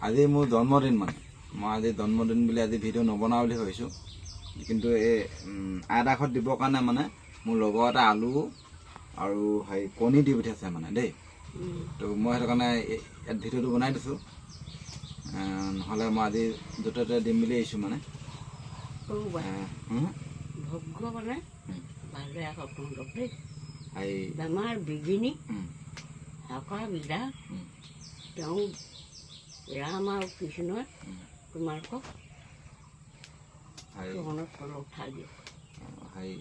আজি মোৰ জন্মদিন মানে মই আজি জন্মদিন বুলি আজি ভিডিঅ' নবনাওঁ বুলি ভাবিছোঁ কিন্তু এই আইতাঘৰত দিবৰ কাৰণে মানে মোৰ লগৰ এটা আলু আৰু হেৰি কণী দি পঠিয়াইছে মানে দেই তো মই সেইটো কাৰণে ইয়াত ভিডিঅ'টো বনাই দিছোঁ নহ'লে মই আজি য'তে ত'তে দিম বুলি আহিছোঁ মানে ভগৱানে ভালে আহক তহঁতক দেই এই বেমাৰ বিঘিনি সকাহ বিদা তেওঁ ৰাম আৰু কৃষ্ণই তোমালোকক মনত উঠাই দিয়ক হেৰি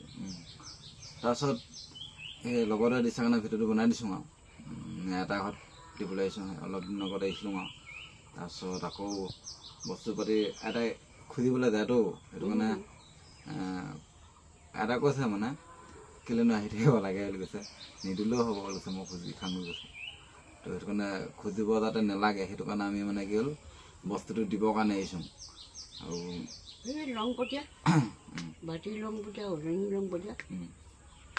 তাৰপিছত সেই লগতে দিছে কাৰণে ভিডিঅ'টো বনাই দিছোঁ আৰু এটা ঘৰত দিবলৈ আহিছোঁ অলপ দিন আগত আহিছিলোঁ আৰু তাৰপিছত আকৌ বস্তু পাতি এটাই খুজিবলৈ যায়তো সেইটো কাৰণে এটা কৈছে মানে কেলৈনো আহি থাকিব লাগে বুলি কৈছে নিদিলেও হ'ব বুলি কৈছে মই খুজি খাম বুলি কৈছে তো সেইটো কাৰণে খুজিব যাতে নালাগে সেইটো কাৰণে আমি মানে কি হ'ল বস্তুটো দিবৰ কাৰণে আহিছোঁ আৰু এই লং পঠীয়া বাতি লং পঠীয়া উজনি লং পঠীয়া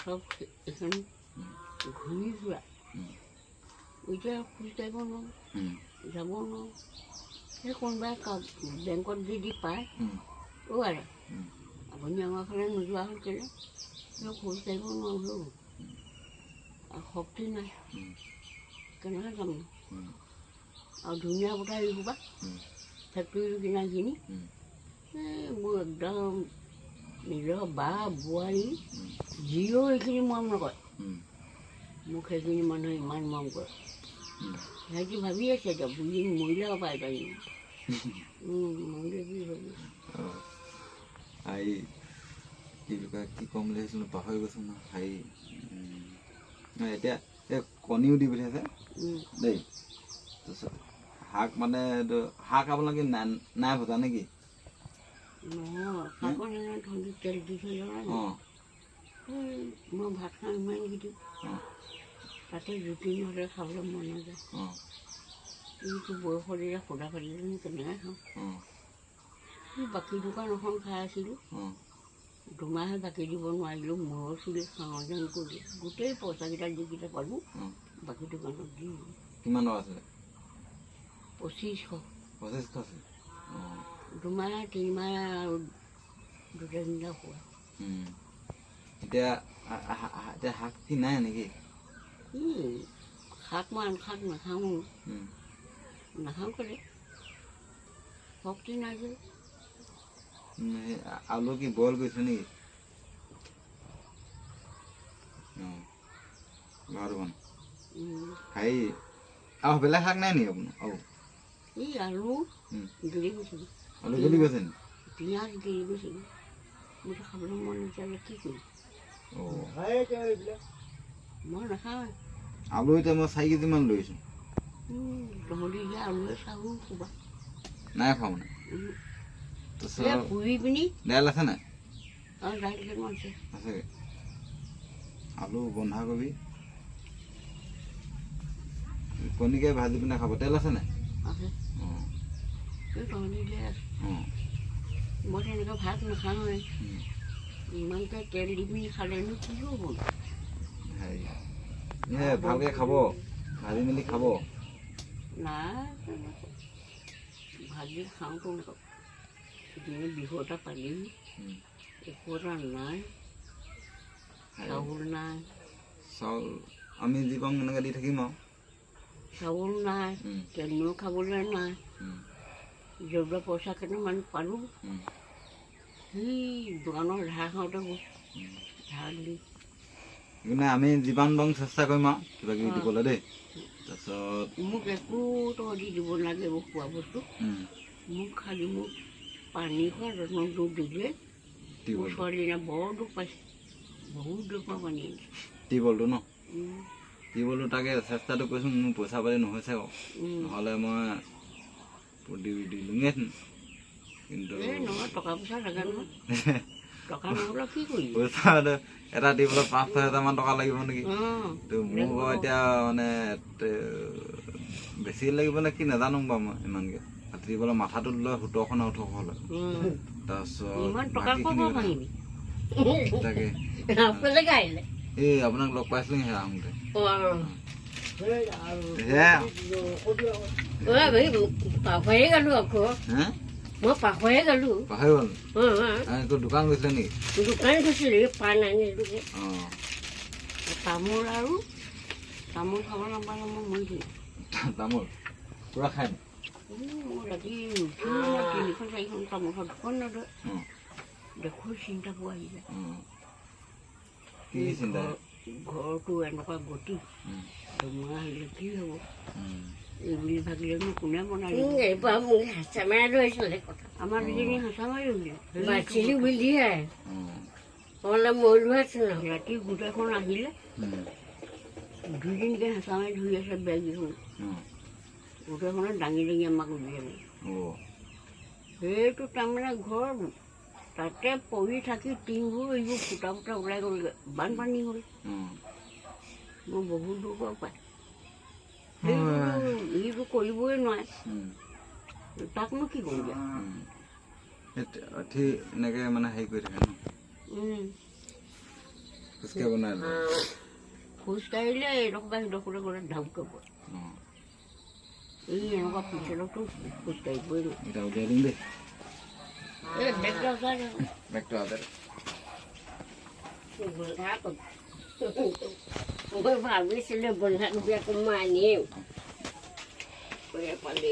সব এখন ঘূৰি ফুৰা এতিয়া খোজ কাঢ়িব নোৱাৰোঁ যাব নোৱাৰোঁ সেই কোনোবাই বেংকত যদি পায় আৰে আপুনি আমাৰ ফালে নোযোৱা হ'ল কেলে খোজ কাঢ়িব নোৱাৰোঁ আৰু শক্তি নাই কেনেকৈ যাম আৰু ধুনীয়া বতাহ আহিবা ফেক্টৰীৰ কিনাখিনি মোৰ একদম নিজৰ বা বোৱাৰী যিও এইখিনি মৰম নকৰে মোক সেইখিনি মানুহে ইমান মৰম কৰে সিহঁতি ভাবি আছে এতিয়া বুঢ়ী মৰিলেও পাই পাৰিম মৰিলে কি ভাবি হেৰি কি বুলি কয় কি ক'ম বুলি ভাবিছিলোঁ পাহৰি গৈছোঁ ন হেৰি এতিয়া এই কণীও দি পঠিয়াইছে দেই তাৰপিছত শাক মানে এইটো শাক আপোনালোকে নাই ভজা নেকি নহয় শাকৰ ঠণ্ডি তেল দি থৈ যোৱা অঁ মই ভাত খাওঁ ইমানকেইটি তাতে জুতি নহ'লে খাবলৈ মন নাযায় অঁ এইটো বয়সত এতিয়া সুদা ভাজিলেনো কেনেকৈ খাওঁ বাকী দোকান এখন খাই আছিলোঁ অঁ দুমাহে বাকী দিব নোৱাৰিলোঁ মূৰৰ চুলি খাওঁ যেন কৰি গোটেই পইচাকেইটা যিকেইটা পালোঁ বাকী দোকানত দি কিমান টকা আছিলে 2500 2500 আছিল অঁ দুমাহ তিনিমাহ আৰু দুটা তিনিটা খোৱা এতিয়া এতিয়া শাক কি নাই নেকি শাক মই আন শাক নাখাওঁ নাখাওঁ কেলে শক্তি নাই যে আলু কি বইল কৰিছে নেকি অঁ বাৰু হেৰি আৰু বেলেগ শাক নাই নেকি আপোনাৰ আৰু এই আলু গেলি গৈছিলোঁ আলু গেলি গৈছে নেকি পিঁয়াজ গেলি গৈছিলোঁ মোৰতো খাবলৈ মন নাযায় কি কৰিম মই নাখাওঁ আলু এতিয়া মই 4 কেজিমান লৈছোঁ তহঁতি যে আলুৱে চাহো ক'বা নাই খোৱা মানে পুৰি পিনি দাইল আছে নাই আৰু দাইল কেইটামান আছে আছে আলু বন্ধাকবি কণীকে ভাজি পিনে খাব তেল আছে নাই আছে অঁ তহঁতি যে অঁ মই তেনেকৈ ভাত নাখাওঁৱে ইমানকৈ তেল দি পিনি খালেনো কি হ'ব হেৰি ভালকৈ খাব ভাজি মেলি খাব নাই ভাজি খাওঁতো এতিয়া বিহু এটা পালি একো এটা নাই চাউল নাই চাউল আমি যি পাওঁ এনেকৈ দি থাকিম আৰু চাউল নাই তেলও খাবলৈ নাই জৰুৱা পইচা কেইটামান পালোঁ সেই দোকানৰ ধাৰ খাওঁতে ধাৰ দি সেইকাৰণে আমি যিমান পাৰোঁ চেষ্টা কৰিম আৰু কিবা কিবি দিবলৈ দেই তাৰপিছত মোক একো তহঁতি দিব নালাগে মোক খোৱা বস্তু মোক খালি মোক পানী খোৱা যত্ন দুখ দিলে মোৰ ছোৱালীজনীয়ে বৰ দুখ পাইছে বহুত দুখ পাওঁ পানী টিউবৱেলটো ন টিউবৱেলটো তাকে চেষ্টাটো কৰিছোঁ মোৰ পইচা পাতি নহৈছে আকৌ নহ'লে মই দিলোঁগেহেঁতেন কিন্তু এই নহয় টকা পইচা লাগে নহয় টকা নহ'লে কি কৰিবি পইচা এটা টিউবৱেলত 5-6 হাজাৰমান টকা লাগিব নেকি তো মোৰ বাৰু এতিয়া মানে বেছি লাগিব নে কি নাজানো বাৰু মই ইমানকৈ টিউবৱেলৰ মাথাটো লৈ 1700 নে 1800 লয় তাৰপিছত তাকে এই আপোনাক লগ পাইছিলোঁ আহোঁতে সেয়া পাহৰিয়ে গ'লো আকৌ হা মই পাহৰিয়ে গ'লো পাহৰি গ'ল আকৌ দোকান গৈছিলে নেকি দোকান গৈছিলোঁ পাণ আনিলোগৈ অঁ তামোল আৰু তামোল খাব নাপালে মই মৰিছোঁ তামোল পূৰা খাই ৰাতি তিনিখন চাৰিখন তামোল খাওঁ দুখন নধৰে দেখোঁ চিন্তা পোৱা আহি যায় কি চিন্তা ঘৰটো এনেকুৱা গতি ধুমুহা আহিলে কি হ'ব এইবুলি ভাবিলেনো কোনে বনাই আমাৰ দুজনী হাঁচা মাৰি উলিয়াই ৰাতি গোটেইখন আহিলে দুদিনকৈ হেঁচা মাৰি ধৰি আছে বেগকেইখন গোটেইখনে দাঙি দাঙি আমাক উলিয়ালে সেইটো তাৰমানে ঘৰ তাতে পৰি থাকি টিংবোৰ এইবোৰ ফুটা ফুটা ওলাই গ'লগৈ বানপানী হ'ল মই বহুত দূৰ পৰা পায় সেইটো কৰিবই নোৱাৰে তাকনো কি কৰিবি এনেকৈ মানে হেৰি কৰি থাকে ন খোজকাঢ়িব নোৱাৰে খোজকাঢ়িলে এইডোখৰ সিডোখৰলৈ গ'লে ঢাউকে পৰে এই এনেকুৱা পিছলতো খোজকাঢ়িবই নোৱাৰে এতিয়া উলিয়াই দিম দেই এই বেগটো আচাৰ বেগটো আদে মই ভাবিছিলোঁ বন্ধাকবি আকৌ মই আনিম পালে